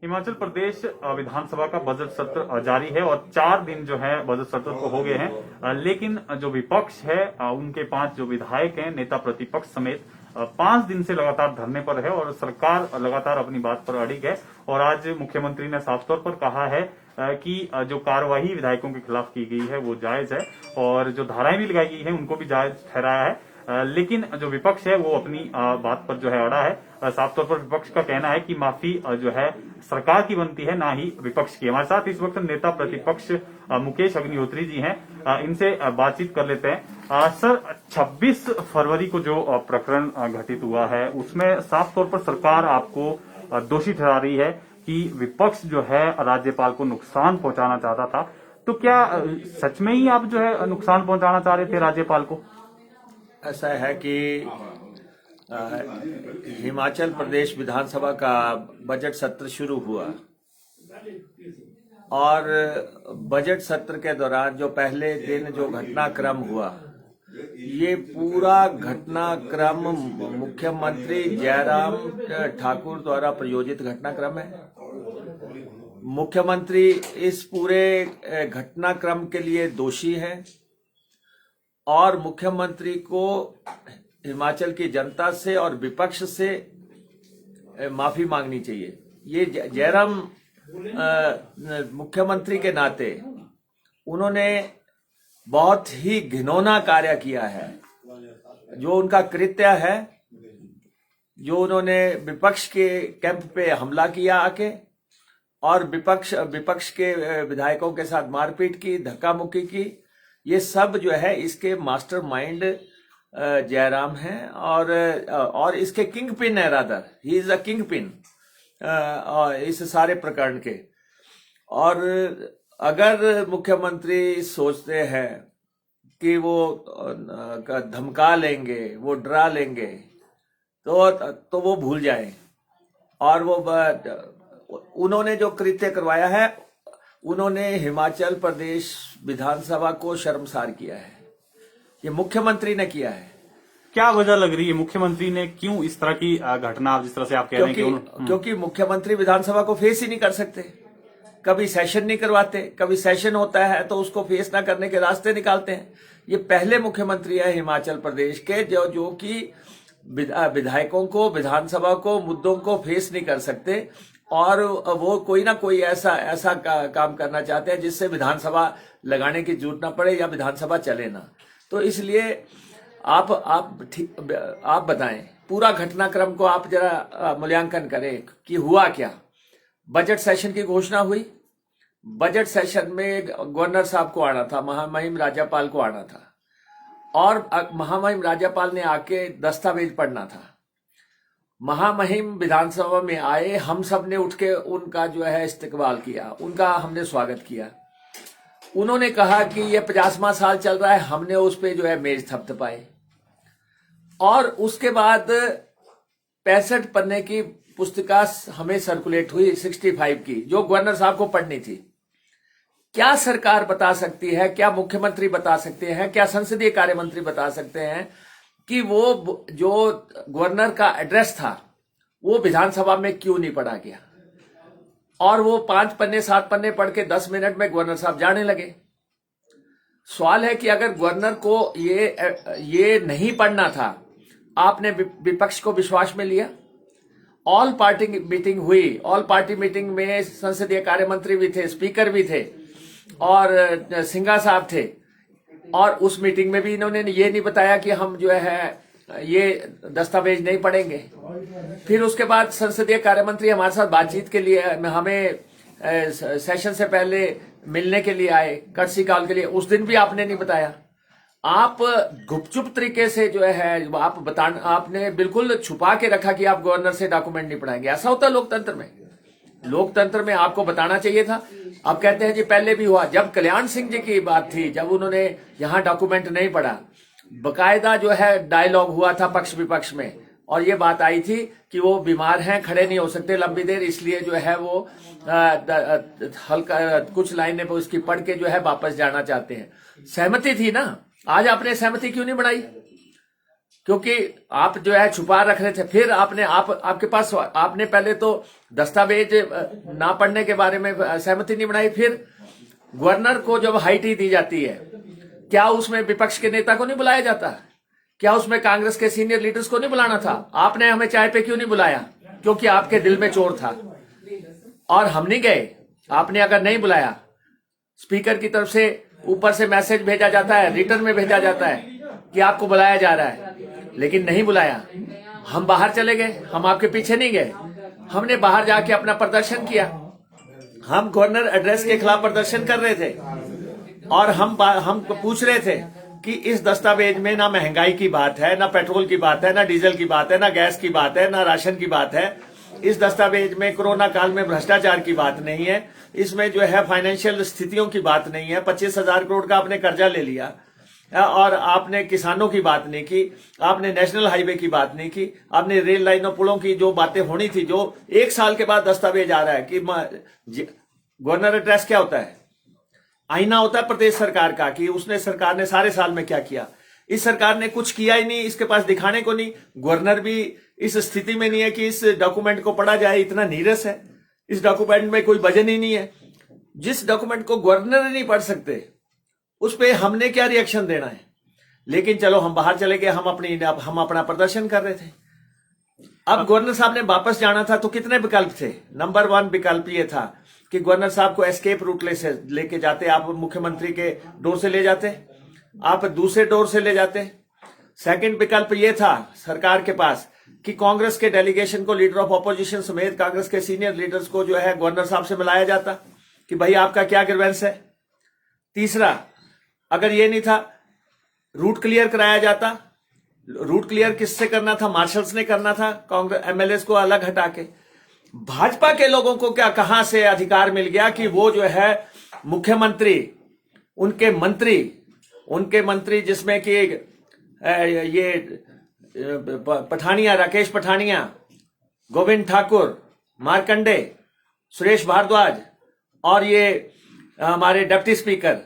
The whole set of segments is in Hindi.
हिमाचल प्रदेश विधानसभा का बजट सत्र जारी है और 4 दिन जो है बजट सत्र को हो गए हैं, लेकिन जो विपक्ष है उनके 5 जो विधायक हैं, नेता प्रतिपक्ष समेत 5 दिन से लगातार धरने पर है और सरकार लगातार अपनी बात पर अड़िग है। और आज मुख्यमंत्री ने साफ तौर पर कहा है कि जो कार्यवाही विधायकों के खिलाफ की गई है वो जायज है और जो धाराएं भी लगाई गई है उनको भी जायज ठहराया है। लेकिन जो विपक्ष है वो अपनी बात पर जो है अड़ा है। साफ तौर पर विपक्ष का कहना है कि माफी जो है सरकार की बनती है, ना ही विपक्ष की। हमारे साथ इस वक्त नेता प्रतिपक्ष मुकेश अग्निहोत्री जी हैं, इनसे बातचीत कर लेते हैं। सर, 26 फरवरी को जो प्रकरण घटित हुआ है उसमें साफ तौर पर सरकार आपको दोषी ठहरा रही है कि विपक्ष जो है राज्यपाल को नुकसान पहुंचाना चाहता था। तो क्या सच में ही आप जो है नुकसान पहुंचाना चाह रहे थे राज्यपाल को? ऐसा है कि हिमाचल प्रदेश विधानसभा का बजट सत्र शुरू हुआ और बजट सत्र के दौरान जो पहले दिन जो घटनाक्रम हुआ, ये पूरा घटनाक्रम मुख्यमंत्री जयराम ठाकुर द्वारा प्रायोजित घटनाक्रम है। मुख्यमंत्री इस पूरे घटनाक्रम के लिए दोषी है और मुख्यमंत्री को हिमाचल की जनता से और विपक्ष से माफी मांगनी चाहिए। ये जयराम मुख्यमंत्री के नाते उन्होंने बहुत ही घिनौना कार्य किया है। जो उनका कृत्य है, जो उन्होंने विपक्ष के कैंप पे हमला किया आके और विपक्ष के विधायकों के साथ मारपीट की, धक्का मुक्की की, ये सब जो है इसके मास्टरमाइंड जयराम हैं और इसके किंग पिन है। Rather he is a king pin इस सारे प्रकरण के। और अगर मुख्यमंत्री सोचते हैं कि वो धमका लेंगे, वो डरा लेंगे, तो वो भूल जाएं। और वो उन्होंने जो कृत्य करवाया है, उन्होंने हिमाचल प्रदेश विधानसभा को शर्मसार किया है। ये मुख्यमंत्री ने किया है। क्या वजह लग रही है मुख्यमंत्री ने क्यों इस तरह की घटना, जिस तरह से आप कह रहे हैं कि क्योंकि मुख्यमंत्री विधानसभा को फेस ही नहीं कर सकते। कभी सेशन नहीं करवाते, कभी सेशन होता है तो उसको फेस ना करने के रास्ते निकालते हैं। ये पहले मुख्यमंत्री है हिमाचल प्रदेश के जो कि विधायकों को, विधानसभा को, मुद्दों को फेस नहीं कर सकते और वो कोई ना कोई ऐसा काम करना चाहते हैं जिससे विधानसभा लगाने की जरूरत ना पड़े या विधानसभा चले ना। तो इसलिए आप बताएं, पूरा घटनाक्रम को आप जरा मूल्यांकन करें कि हुआ क्या। बजट सेशन की घोषणा हुई। बजट सेशन में गवर्नर साहब को आना था, महामहिम राज्यपाल को आना था और महामहिम राज्यपाल ने आके दस्तावेज पढ़ना था। महामहिम विधानसभा में आए, हम सब ने उठ के उनका जो है इस्तकबाल किया, उनका हमने स्वागत किया। उन्होंने कहा कि ये 50वां साल चल रहा है, हमने उस पे जो है मेज थपथपाए। और उसके बाद 65 पन्ने की पुस्तिका हमें सर्कुलेट हुई 65 की, जो गवर्नर साहब को पढ़नी थी। क्या सरकार बता सकती है, क्या मुख्यमंत्री बता सकते हैं, क्या संसदीय कार्य मंत्री बता सकते हैं कि वो जो गवर्नर का एड्रेस था वो विधानसभा में क्यों नहीं पढ़ा गया? और वो 5 पन्ने 7 पन्ने पढ़ के 10 मिनट में गवर्नर साहब जाने लगे। सवाल है कि अगर गवर्नर को ये नहीं पढ़ना था, आपने विपक्ष को विश्वास में लिया। ऑल पार्टी मीटिंग हुई। ऑल पार्टी मीटिंग में संसदीय कार्य मंत्री भी थे, स्पीकर भी थे और सिंघा साहब थे। और उस मीटिंग में भी इन्होंने ये नहीं बताया कि हम जो है ये दस्तावेज नहीं पढ़ेंगे। फिर उसके बाद संसदीय कार्य मंत्री हमारे साथ बातचीत के लिए हमें सेशन से पहले मिलने के लिए आए, कर्टसी कॉल के लिए। उस दिन भी आपने नहीं बताया। आप गुपचुप तरीके से जो है आपने बिल्कुल छुपा के रखा कि आप गवर्नर से डॉक्यूमेंट नहीं पढ़ाएंगे। ऐसा होता है लोकतंत्र में। लोकतंत्र में आपको बताना चाहिए था। आप कहते हैं जी पहले भी हुआ। जब कल्याण सिंह जी की बात थी, जब उन्होंने यहां डॉक्यूमेंट नहीं पढ़ा, बकायदा जो है डायलॉग हुआ था पक्ष विपक्ष में और ये बात आई थी कि वो बीमार हैं, खड़े नहीं हो सकते लंबी देर, इसलिए जो है वो हल्का कुछ लाइनें पर उसकी पढ़ के जो है वापस जाना चाहते हैं। सहमति थी ना। आज आपने सहमति क्यों नहीं बढ़ाई? क्योंकि आप जो है छुपा रख रहे थे। फिर आपके पास आपने पहले तो दस्तावेज ना पढ़ने के बारे में सहमति नहीं बनाई, फिर गवर्नर को जब हाईटी दी जाती है, क्या उसमें विपक्ष के नेता को नहीं बुलाया जाता? क्या उसमें कांग्रेस के सीनियर लीडर्स को नहीं बुलाना था? आपने हमें चाय पे क्यों नहीं बुलाया? क्योंकि आपके दिल में चोर था और हम नहीं गए। आपने अगर नहीं बुलाया, स्पीकर की तरफ से ऊपर से मैसेज भेजा जाता है, रिटर्न में भेजा जाता है कि आपको बुलाया जा रहा है, लेकिन नहीं बुलाया। हम बाहर चले गए, हम आपके पीछे नहीं गए। हमने बाहर जाके अपना प्रदर्शन किया। हम गवर्नर एड्रेस के खिलाफ प्रदर्शन कर रहे थे और हम पूछ रहे थे कि इस दस्तावेज में ना महंगाई की बात है, ना पेट्रोल की बात है, ना डीजल की बात है, ना गैस की बात है, ना राशन की बात है। इस दस्तावेज में कोरोना काल में भ्रष्टाचार की बात नहीं है, इसमें जो है फाइनेंशियल स्थितियों की बात नहीं है। 25,000 करोड़ का आपने कर्जा ले लिया और आपने किसानों की बात नहीं की, आपने नेशनल हाईवे की बात नहीं की, आपने रेल लाइनों पुलों की जो बातें होनी थी, जो 1 साल के बाद दस्तावेज आ रहा है कि गवर्नर एड्रेस क्या होता है? आईना होता है प्रदेश सरकार का कि उसने सरकार ने सारे साल में क्या किया। इस सरकार ने कुछ किया ही नहीं, इसके पास दिखाने को नहीं। गवर्नर भी इस स्थिति में नहीं है कि इस डॉक्यूमेंट को पढ़ा जाए, इतना नीरस है। इस डॉक्यूमेंट में कोई वजन ही नहीं है। जिस डॉक्यूमेंट को गवर्नर ही नहीं पढ़ सकते, उस पे हमने क्या रिएक्शन देना है? लेकिन चलो, हम बाहर चले गए, हम अपना प्रदर्शन कर रहे थे। अब गवर्नर साहब ने वापस जाना था तो कितने विकल्प थे? नंबर 1 विकल्प ये था कि गवर्नर साहब को एस्केप रूट लेके जाते, आप मुख्यमंत्री के डोर से ले जाते, आप दूसरे डोर से ले जाते। सेकंड विकल्प ये था सरकार के पास कि कांग्रेस के डेलीगेशन को, लीडर ऑफ ऑपोजिशन समेत कांग्रेस के सीनियर लीडर्स को जो है गवर्नर साहब से मिलाया जाता कि भाई आपका क्या ग्रीवेंस है। तीसरा, अगर ये नहीं था, रूट क्लियर कराया जाता। रूट क्लियर किससे करना था? मार्शल्स ने करना था, कांग्रेस एमएलए को अलग हटा के। भाजपा के लोगों को क्या कहां से अधिकार मिल गया कि वो जो है मुख्यमंत्री, उनके मंत्री जिसमें कि ये पठानिया, राकेश पठानिया, गोविंद ठाकुर, मार्कंडे, सुरेश भारद्वाज और ये हमारे डिप्टी स्पीकर,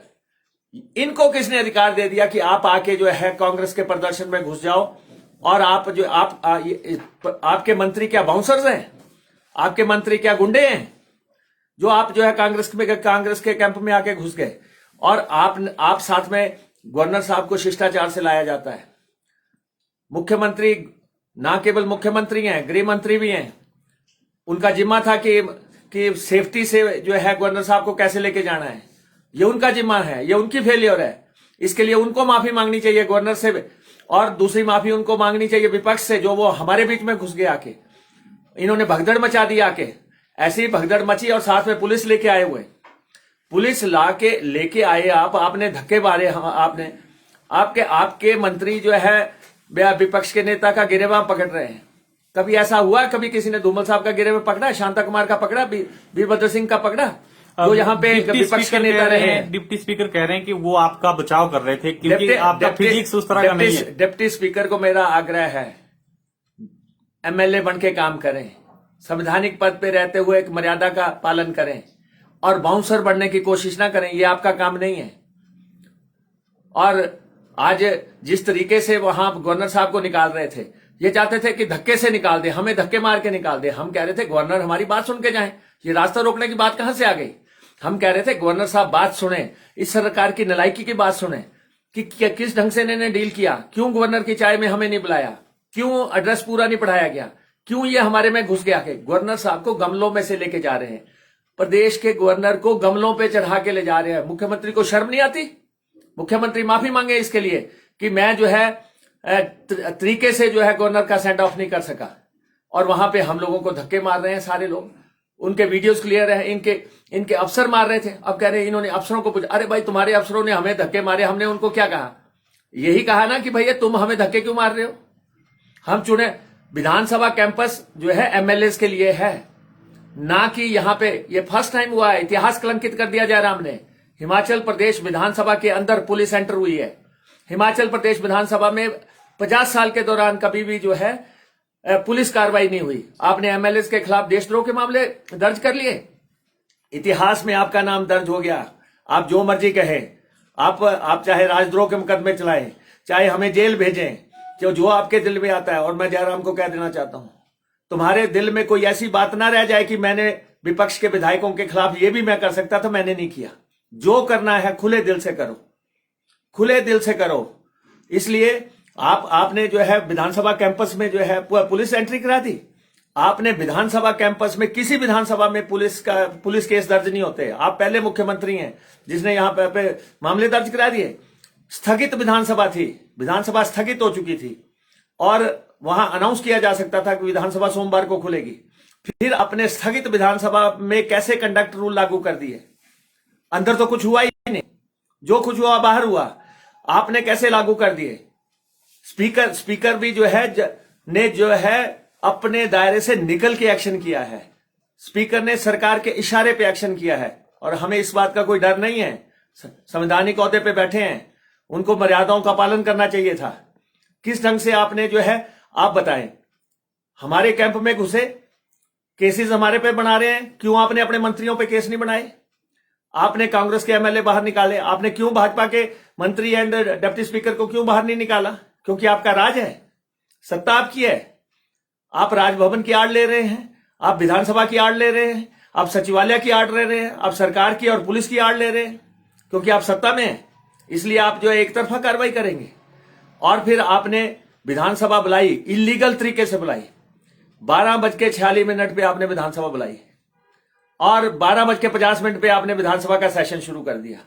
इनको किसने अधिकार दे दिया कि आप आके जो है कांग्रेस के प्रदर्शन में घुस जाओ? और आपके मंत्री क्या बाउंसर्स हैं? आपके मंत्री क्या गुंडे हैं जो आप जो है कांग्रेस के कैंप में आके घुस गए? और आप साथ में गवर्नर साहब को शिष्टाचार से लाया जाता है। मुख्यमंत्री ना केवल मुख्यमंत्री हैं, गृह मंत्री भी हैं। उनका जिम्मा था कि सेफ्टी से जो है गवर्नर साहब को कैसे लेके जाना है, ये उनका जिम्मा है, ये उनकी फेलियर है। इसके लिए उनको माफी मांगनी चाहिए गवर्नर से, और दूसरी माफी उनको मांगनी चाहिए विपक्ष से, जो वो हमारे बीच में घुस गए आके। इन्होंने भगदड़ मचा दी आके, ऐसी भगदड़ मची और साथ में पुलिस लेके आए हुए, पुलिस लेके आए आपने धक्के मारे। आपने आपके मंत्री जो है विपक्ष के नेता का गिरेबान पकड़ रहे हैं। कभी ऐसा हुआ? कभी किसी ने धूमल साहब का गिरेबान पकड़ा? शांता कुमार का पकड़ा? वीरभद्र सिंह का पकड़ा? जो यहाँ पे विपक्ष के नेता रहे हैं। डिप्टी स्पीकर कह रहे हैं कि वो आपका बचाव कर रहे थे क्योंकि आपका फिजिक्स उस तरह का नहीं है। डिप्टी स्पीकर को मेरा आग्रह है, एमएलए बन के काम करें, संवैधानिक पद पे रहते हुए एक मर्यादा का पालन करें और बाउंसर बनने की कोशिश ना करें। ये आपका काम नहीं है। और आज जिस तरीके से वहां गवर्नर साहब को निकाल रहे थे, ये चाहते थे कि धक्के से निकाल दे, हमें धक्के मार के निकाल दे। हम कह रहे थे गवर्नर हमारी बात सुन के जाएं। ये रास्ता रोकने की बात कहां से आ गई? हम कह रहे थे गवर्नर साहब बात सुने, इस सरकार की नालायकी की बात सुने कि किस ढंग से इन्होंने डील किया। क्यों गवर्नर की चाय में हमें नहीं बुलाया? क्यों एड्रेस पूरा नहीं पढ़ाया गया? क्यों ये हमारे में घुस गया? गवर्नर साहब को गमलों में से लेके जा रहे हैं, प्रदेश के गवर्नर को गमलों पे चढ़ा के ले जा रहे हैं। मुख्यमंत्री को शर्म नहीं आती? मुख्यमंत्री माफी मांगे इसके लिए कि मैं जो है तरीके से जो है गवर्नर का सेंड ऑफ नहीं कर सका, और वहां पे हम लोगों को धक्के मार रहे हैं सारे लोग। उनके वीडियोस क्लियर है, इनके अफसर मार रहे थे। अब कह रहे हैं इन्होंने अफसरों को पूछा, अरे भाई तुम्हारे अफसरों ने हमें धक्के मारे, हमने उनको क्या कहा? यही कहा ना कि भैया तुम हमें धक्के क्यों मार रहे हो? हम चुने विधानसभा कैंपस जो है एमएलए के लिए है, ना कि यहाँ पे। ये फर्स्ट टाइम हुआ है, इतिहास कलंकित कर दिया जयराम ने। हिमाचल प्रदेश विधानसभा के अंदर पुलिस एंटर हुई है। हिमाचल प्रदेश विधानसभा में 50 साल के दौरान कभी भी जो है पुलिस कार्रवाई नहीं हुई। आपने एमएलए के खिलाफ देशद्रोह के मामले दर्ज कर लिए, इतिहास में आपका नाम दर्ज हो गया। आप जो मर्जी कहे, आप चाहे राजद्रोह के मुकदमे चलाएं, चाहे हमें जेल भेजें, जो आपके दिल में आता है। और मैं जयराम को कह देना चाहता हूं, तुम्हारे दिल में कोई ऐसी बात ना रह जाए कि मैंने विपक्ष के विधायकों के खिलाफ ये भी मैं कर सकता था, मैंने नहीं किया। जो करना है खुले दिल से करो, खुले दिल से करो। इसलिए आपने जो है विधानसभा कैंपस में जो है पुलिस एंट्री करा दी। आपने विधानसभा कैंपस में, किसी विधानसभा में पुलिस केस दर्ज नहीं होते। आप पहले मुख्यमंत्री हैं जिसने यहां पे मामले दर्ज करा दिए। स्थगित विधानसभा थी, विधानसभा स्थगित हो चुकी थी और वहां अनाउंस किया जा सकता था कि विधानसभा सोमवार को खुलेगी। फिर अपने स्थगित विधानसभा में कैसे कंडक्ट रूल लागू कर दिए? अंदर तो कुछ हुआ ही नहीं, जो कुछ हुआ बाहर हुआ। आपने कैसे लागू कर दिए? स्पीकर भी जो है अपने दायरे से निकल के एक्शन किया है। स्पीकर ने सरकार के इशारे पे एक्शन किया है और हमें इस बात का कोई डर नहीं है। संवैधानिक ओहदे पे बैठे हैं, उनको मर्यादाओं का पालन करना चाहिए था। किस ढंग से आपने जो है, आप बताएं, हमारे कैंप में घुसे, केसेस हमारे पे बना रहे हैं। क्यों आपने अपने मंत्रियों पे केस नहीं बनाए? आपने कांग्रेस के एमएलए बाहर निकाले, आपने क्यों भाजपा के मंत्री एंड डिप्टी स्पीकर को क्यों बाहर नहीं निकाला? क्योंकि आपका राज है, सत्ता आपकी है। आप राजभवन की आड़ ले रहे हैं, आप विधानसभा की आड़ ले रहे हैं, आप सचिवालय की आड़ ले रहे हैं, आप सरकार की और पुलिस की आड़ ले रहे हैं, क्योंकि आप सत्ता में हैं। इसलिए आप जो है एक तरफा कार्रवाई करेंगे। और फिर आपने विधानसभा बुलाई, इलीगल तरीके से बुलाई। 12:46 पे आपने विधानसभा बुलाई और 12:50 पे आपने विधानसभा का सेशन शुरू कर दिया।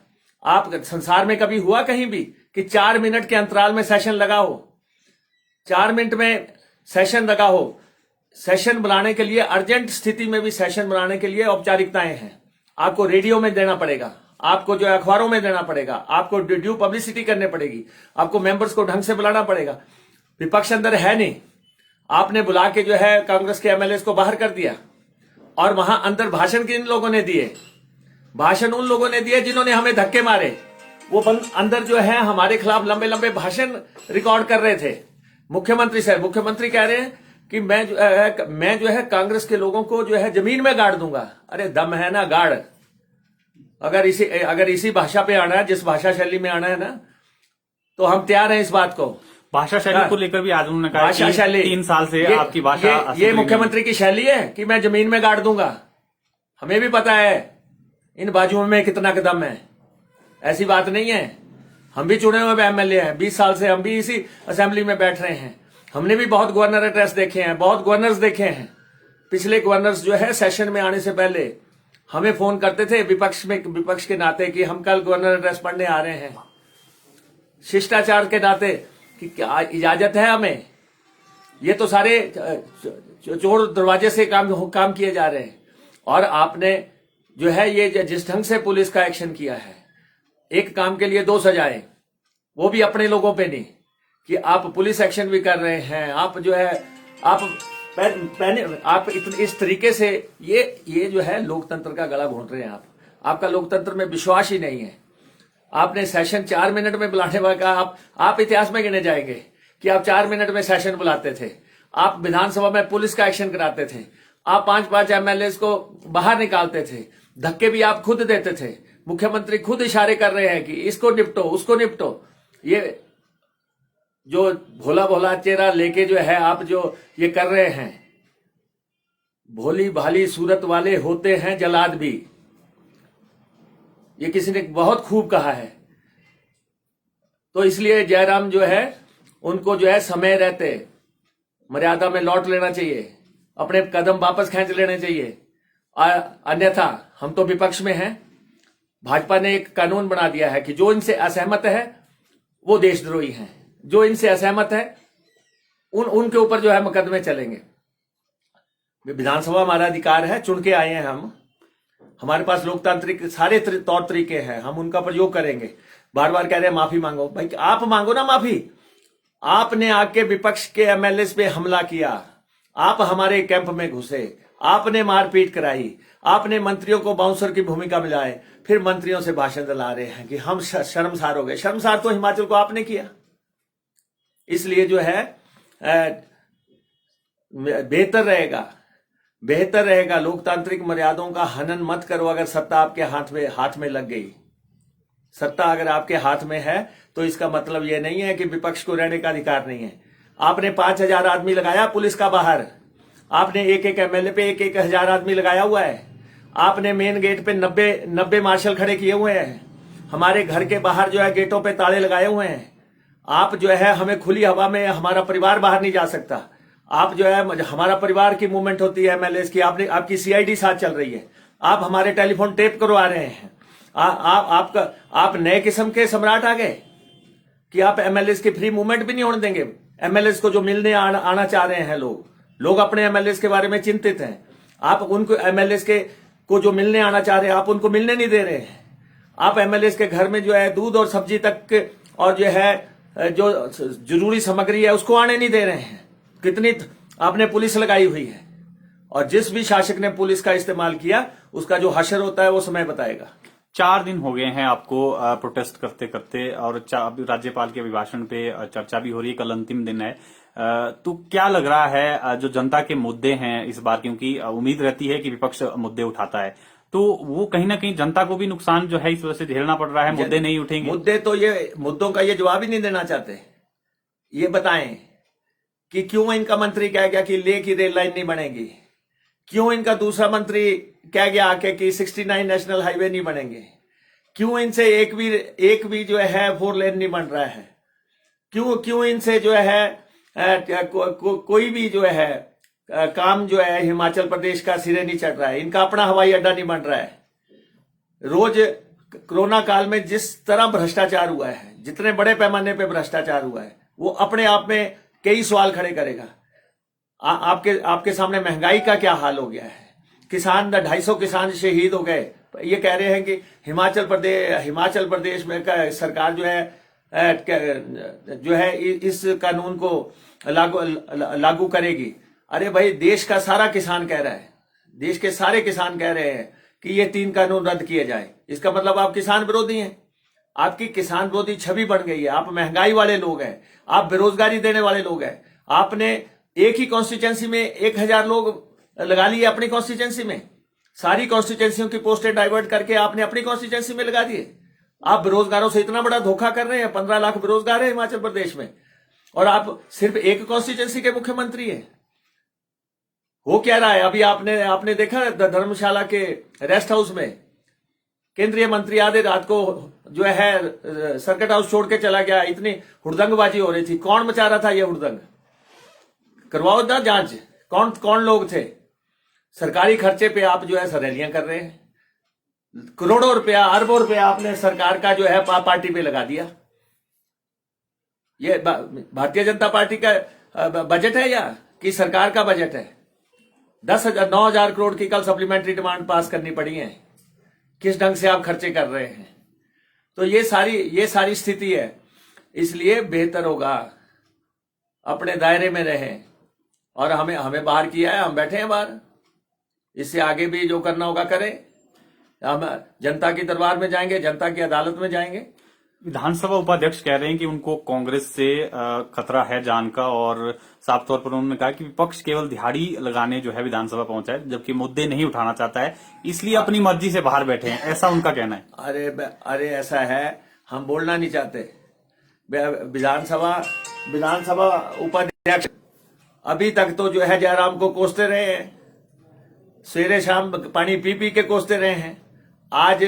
आप संसार में कभी हुआ कहीं भी कि 4 मिनट के अंतराल में सेशन लगा हो? 4 मिनट में सेशन लगा हो। सेशन बुलाने के लिए, अर्जेंट स्थिति में भी सेशन बुलाने के लिए औपचारिकताएं हैं। आपको रेडियो में देना पड़ेगा, आपको जो अखबारों में देना पड़ेगा, आपको ड्यू पब्लिसिटी करनी पड़ेगी, आपको मेंबर्स को ढंग से बुलाना पड़ेगा। विपक्ष अंदर है नहीं, आपने बुला के जो है कांग्रेस के एमएलए को बाहर कर दिया। और वहां अंदर भाषण किन लोगों ने दिए? भाषण उन लोगों ने दिए जिन्होंने हमें धक्के मारे। वो अंदर जो है हमारे खिलाफ लंबे लंबे भाषण रिकॉर्ड कर रहे थे। मुख्यमंत्री कह रहे हैं कि मैं जो है कांग्रेस के लोगों को जो है जमीन में गाड़ दूंगा। अरे दम है ना, गाड़। अगर इसी भाषा पे आना है, जिस भाषा शैली में आना है ना, तो हम तैयार हैं इस बात को। भाषा शैली को लेकर भी आज उन्होंने कहा भाषा शैली 3 साल से आपकी भाषा ये मुख्यमंत्री की शैली है कि मैं जमीन में गाड़ दूंगा। हमें भी पता है इन बाजुओं में कितना कदम है, ऐसी बात नहीं है। हम भी चुने हुए एमएलए हैं, 20 साल से हम भी इसी असेंबली में बैठ रहे हैं। हमने भी बहुत गवर्नर एड्रेस देखे हैं, बहुत गवर्नर्स देखे हैं। पिछले गवर्नर्स जो है सेशन में आने से पहले हमें फोन करते थे विपक्ष के नाते कि हम कल गवर्नर एड्रेस पढ़ने आ रहे हैं। शिष्टाचार के नाते कि क्या इजाजत है हमें? ये तो सारे चोर दरवाजे से काम किए जा रहे हैं। और आपने जो है ये जिस ढंग से पुलिस का एक्शन किया है, एक काम के लिए 2 सजाएं, वो भी अपने लोगों पे नहीं, कि आप पुलिस एक्शन भी कर रहे हैं। आप जो है आप इस तरीके से ये जो है लोकतंत्र का गला घोंट रहे हैं। आपका लोकतंत्र में विश्वास ही नहीं है। आपने सेशन 4 मिनट में बुलाने वाला, आप इतिहास में गिने जाएंगे कि आप 4 मिनट में सेशन बुलाते थे। आप विधानसभा में पुलिस का एक्शन कराते थे। आप 5-5 एमएलए को बाहर निकालते थे। धक्के भी आप खुद देते थे। मुख्यमंत्री खुद इशारे कर रहे हैं कि इसको निपटो, उसको निपटो। ये जो भोला भोला चेहरा लेके जो है आप जो ये कर रहे हैं, भोली भाली सूरत वाले होते हैं जलाद भी, ये किसी ने बहुत खूब कहा है। तो इसलिए जयराम जो है उनको जो है समय रहते मर्यादा में लौट लेना चाहिए, अपने कदम वापस खींच लेने चाहिए। अन्यथा हम तो विपक्ष में हैं। भाजपा ने एक कानून बना दिया है कि जो इनसे असहमत है वो देशद्रोही हैं। जो इनसे असहमत है उनके ऊपर जो है मुकदमे चलेंगे। विधानसभा हमारा अधिकार है, चुन के आए हैं हम। हमारे पास लोकतांत्रिक सारे तौर तरीके हैं, हम उनका प्रयोग करेंगे। बार बार कह रहे हैं माफी मांगो, भाई आप मांगो ना माफी। आपने आके विपक्ष के एमएलए पे हमला किया, आप हमारे कैंप में घुसे, आपने मारपीट कराई, आपने मंत्रियों को बाउंसर की भूमिका मिलाए, फिर मंत्रियों से भाषण दिला रहे हैं कि हम शर्मसार हो गए। शर्मसार तो हिमाचल को आपने किया। इसलिए जो है बेहतर रहेगा लोकतांत्रिक मर्यादाओं का हनन मत करो। अगर सत्ता आपके हाथ में लग गई, सत्ता अगर आपके हाथ में है तो इसका मतलब यह नहीं है कि विपक्ष को रहने का अधिकार नहीं है। आपने 5,000 आदमी लगाया पुलिस का बाहर, आपने एक एक एमएलए पे 1,000 आदमी लगाया हुआ है, आपने मेन गेट पे 90 मार्शल खड़े किए हुए हैं, हमारे घर के बाहर जो है गेटों पे ताले लगाए हुए हैं। आप जो है हमें खुली हवा में, हमारा परिवार बाहर नहीं जा सकता। आप जो है हमारा परिवार की मूवमेंट होती है एमएलए की, आपकी सीआईडी साथ चल रही है, आप हमारे टेलीफोन टेप करवा रहे हैं। आप नए किस्म के सम्राट आ गए कि आप एमएलए की फ्री मूवमेंट भी नहीं होने देंगे। एमएलए को जो मिलने आना चाह रहे हैं लोग अपने एमएलए के बारे में चिंतित हैं। आप उनको एमएलए को जो मिलने आना चाह रहे हैं, आप उनको मिलने नहीं दे रहे हैं। आप एमएलए के घर में जो है दूध और सब्जी तक और जो है जो जरूरी सामग्री है उसको आने नहीं दे रहे हैं। कितनी आपने पुलिस लगाई हुई है, और जिस भी शासक ने पुलिस का इस्तेमाल किया उसका जो हशर होता है वो समय बताएगा। 4 दिन हो गए हैं आपको प्रोटेस्ट करते करते, और अभी राज्यपाल के अभिभाषण पे चर्चा भी हो रही है, कल अंतिम दिन है। तो क्या लग रहा है जो जनता के मुद्दे हैं इस बार, क्योंकि उम्मीद रहती है कि विपक्ष मुद्दे उठाता है, तो वो कहीं ना कहीं जनता को भी नुकसान जो है इस वजह से झेलना पड़ रहा है, मुद्दे नहीं उठेंगे। मुद्दों का ये जवाब ही नहीं देना चाहते। ये बताएं कि क्यों इनका मंत्री कह गया कि लेह की रेल लाइन नहीं बनेगी, क्यों इनका दूसरा मंत्री कह गया आके कि 69 नेशनल हाईवे नहीं बनेंगे, क्यों इनसे एक भी जो है 4 लेन नहीं बन रहा है, क्यों इनसे जो है कोई भी जो है काम जो है हिमाचल प्रदेश का सिरे नहीं चढ़ रहा है, इनका अपना हवाई अड्डा नहीं बन रहा है। रोज कोरोना काल में जिस तरह भ्रष्टाचार हुआ है, जितने बड़े पैमाने पे भ्रष्टाचार हुआ है, वो अपने आप में कई सवाल खड़े करेगा। आपके सामने महंगाई का क्या हाल हो गया है। किसान 250 किसान शहीद हो गए। ये कह रहे हैं कि हिमाचल प्रदेश में सरकार जो है इस कानून को लागू करेगी। अरे भाई, देश का सारा किसान कह रहा है, देश के सारे किसान कह रहे हैं कि ये 3 कानून रद्द किए जाए। इसका मतलब आप किसान विरोधी हैं। आपकी किसान विरोधी छवि बन गई है। आप महंगाई वाले लोग हैं, आप बेरोजगारी देने वाले लोग हैं। आपने एक ही कॉन्स्टिट्यूंसी में 1,000 लोग लगा लिए अपनी कॉन्स्टिट्यूंसी में। सारी कॉन्स्टिट्यूंसियों की पोस्टें डाइवर्ट करके आपने अपनी कॉन्स्टिट्यूंसी में लगा दिए। आप बेरोजगारों से इतना बड़ा धोखा कर रहे हैं। 15 लाख बेरोजगार है हिमाचल प्रदेश में, और आप सिर्फ एक कॉन्स्टिट्यूंसी के मुख्यमंत्री हैं। हो क्या रहा है अभी आपने देखा धर्मशाला के रेस्ट हाउस में केंद्रीय मंत्री आधे रात को जो है सर्किट हाउस छोड़ के चला गया। इतनी हुड़दंगबाजी हो रही थी। कौन मचा रहा था ये हुड़दंग? करवाओ ना जांच, कौन लोग थे। सरकारी खर्चे पे आप जो है सरेलियां कर रहे हैं। करोड़ों रुपया, अरबों रुपया आपने सरकार का जो है पार्टी पे लगा दिया। ये भारतीय जनता पार्टी का बजट है या कि सरकार का बजट है? 9,000 करोड़ की कल सप्लीमेंट्री डिमांड पास करनी पड़ी है। किस ढंग से आप खर्चे कर रहे हैं? तो ये सारी स्थिति है। इसलिए बेहतर होगा अपने दायरे में रहें, और हमें बाहर किया है, हम बैठे हैं बाहर। इससे आगे भी जो करना होगा करें। हम जनता की दरबार में जाएंगे, जनता की अदालत में जाएंगे। विधानसभा उपाध्यक्ष कह रहे हैं कि उनको कांग्रेस से खतरा है जान का, और साफ तौर पर उन्होंने कहा कि विपक्ष केवल दिहाड़ी लगाने जो है विधानसभा पहुंचा है, जबकि मुद्दे नहीं उठाना चाहता है, इसलिए अपनी मर्जी से बाहर बैठे हैं, ऐसा उनका कहना है। अरे ऐसा है, हम बोलना नहीं चाहते। विधानसभा उपाध्यक्ष अभी तक तो जो है जयराम को कोसते रहे हैं, सवेरे शाम पानी पी के कोसते रहे हैं। आज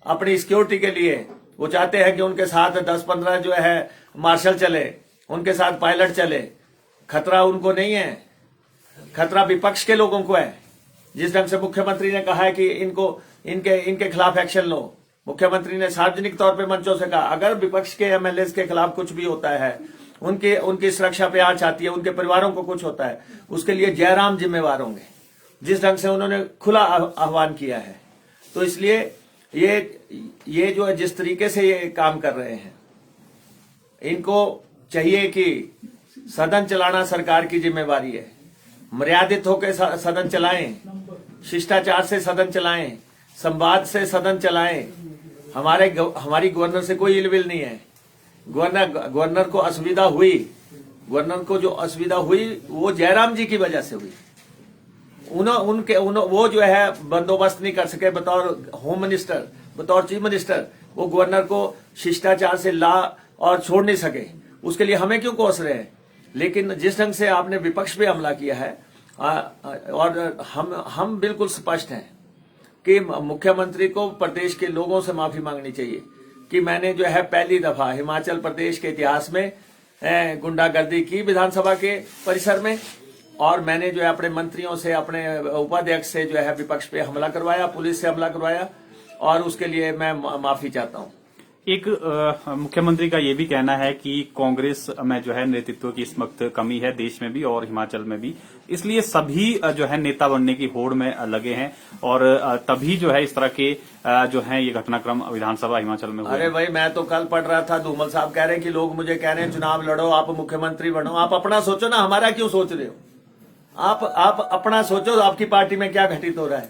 अपनी सिक्योरिटी के लिए वो चाहते हैं कि उनके साथ 10-15 जो है मार्शल चले, उनके साथ पायलट चले। खतरा उनको नहीं है, खतरा विपक्ष के लोगों को है। जिस ढंग से मुख्यमंत्री ने कहा है कि इनके खिलाफ एक्शन लो, मुख्यमंत्री ने सार्वजनिक तौर पे मंचों से कहा अगर विपक्ष के एमएलए के खिलाफ कुछ भी होता है, उनकी सुरक्षा पे आंच आती है, उनके परिवारों को कुछ होता है, उसके लिए जयराम जिम्मेवार होंगे। जिस ढंग से उन्होंने खुला आह्वान किया है, तो इसलिए ये जो है जिस तरीके से ये काम कर रहे हैं, इनको चाहिए कि सदन चलाना सरकार की जिम्मेवारी है। मर्यादित होकर सदन चलाएं, शिष्टाचार से सदन चलाएं, संवाद से सदन चलाएं। हमारी गवर्नर से कोई इलविल नहीं है। गवर्नर को असुविधा हुई, गवर्नर को जो असुविधा हुई वो जयराम जी की वजह से हुई। वो जो है बंदोबस्त नहीं कर सके बतौर होम मिनिस्टर, बतौर चीफ मिनिस्टर। वो गवर्नर को शिष्टाचार से ला और छोड़ नहीं सके। उसके लिए हमें क्यों कोस रहे हैं? लेकिन जिस ढंग से आपने विपक्ष पे हमला किया है, और हम बिल्कुल स्पष्ट हैं कि मुख्यमंत्री को प्रदेश के लोगों से माफी मांगनी चाहिए कि मैंने जो है पहली दफा हिमाचल प्रदेश के इतिहास में गुंडागर्दी की विधानसभा के परिसर में, और मैंने जो है अपने मंत्रियों से, अपने उपाध्यक्ष से जो है विपक्ष पे हमला करवाया, पुलिस से हमला करवाया, और उसके लिए मैं माफी चाहता हूं। एक मुख्यमंत्री का ये भी कहना है कि कांग्रेस में जो है नेतृत्व की इस वक्त कमी है, देश में भी और हिमाचल में भी, इसलिए सभी जो है नेता बनने की होड़ में लगे हैं, और तभी जो है इस तरह के जो है ये घटनाक्रम विधानसभा हिमाचल में हुए। अरे भाई, मैं तो कल पढ़ रहा था, धूमल साहब कह रहे हैं कि लोग मुझे कह रहे हैं चुनाव लड़ो, आप मुख्यमंत्री बनो। आप अपना सोचो ना, हमारा क्यों सोच रहे हो? आप अपना सोचो, आपकी पार्टी में क्या घटित हो रहा है।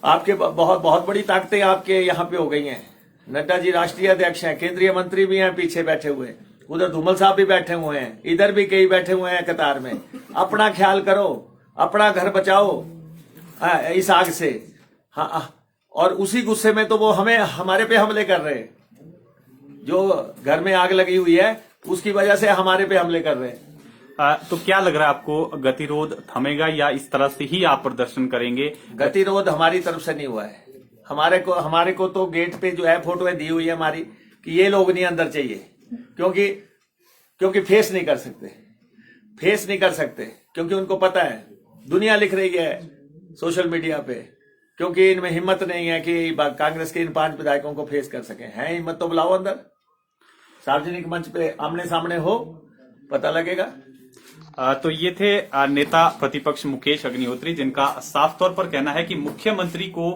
आपके बहुत बड़ी ताकतें आपके यहाँ पे हो गई हैं। नड्डा जी राष्ट्रीय अध्यक्ष हैं, केंद्रीय मंत्री भी हैं पीछे बैठे हुए, उधर धूमल साहब भी बैठे हुए हैं, इधर भी कई बैठे हुए हैं कतार में। अपना ख्याल करो, अपना घर बचाओ इस आग से। हाँ, और उसी गुस्से में तो वो हमारे पे हमले कर रहे हैं। जो घर में आग लगी हुई है उसकी वजह से हमारे पे हमले कर रहे हैं। तो क्या लग रहा है आपको, गतिरोध थमेगा या इस तरह से ही आप प्रदर्शन करेंगे? गतिरोध हमारी तरफ से नहीं हुआ है। हमारे को तो गेट पे जो है फोटोएं दी हुई है हमारी कि ये लोग नहीं अंदर चाहिए, क्योंकि फेस नहीं कर सकते, क्योंकि उनको पता है, दुनिया लिख रही है सोशल मीडिया पे, क्योंकि इनमें हिम्मत नहीं है कि कांग्रेस के इन 5 विधायकों को फेस कर सके। है हिम्मत तो बुलाओ अंदर, सार्वजनिक मंच पे आमने सामने हो, पता लगेगा। तो ये थे नेता प्रतिपक्ष मुकेश अग्निहोत्री, जिनका साफ तौर पर कहना है कि मुख्यमंत्री को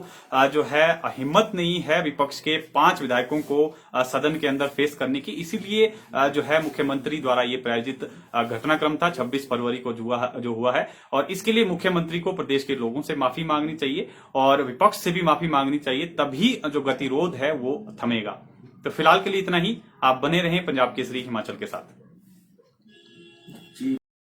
जो है हिम्मत नहीं है विपक्ष के 5 विधायकों को सदन के अंदर फेस करने की, इसीलिए जो है मुख्यमंत्री द्वारा ये प्रायोजित घटनाक्रम था 26 फरवरी को जो हुआ है, और इसके लिए मुख्यमंत्री को प्रदेश के लोगों से माफी मांगनी चाहिए और विपक्ष से भी माफी मांगनी चाहिए, तभी जो गतिरोध है वो थमेगा। तो फिलहाल के लिए इतना ही। आप बने रहें पंजाब केसरी हिमाचल के साथ।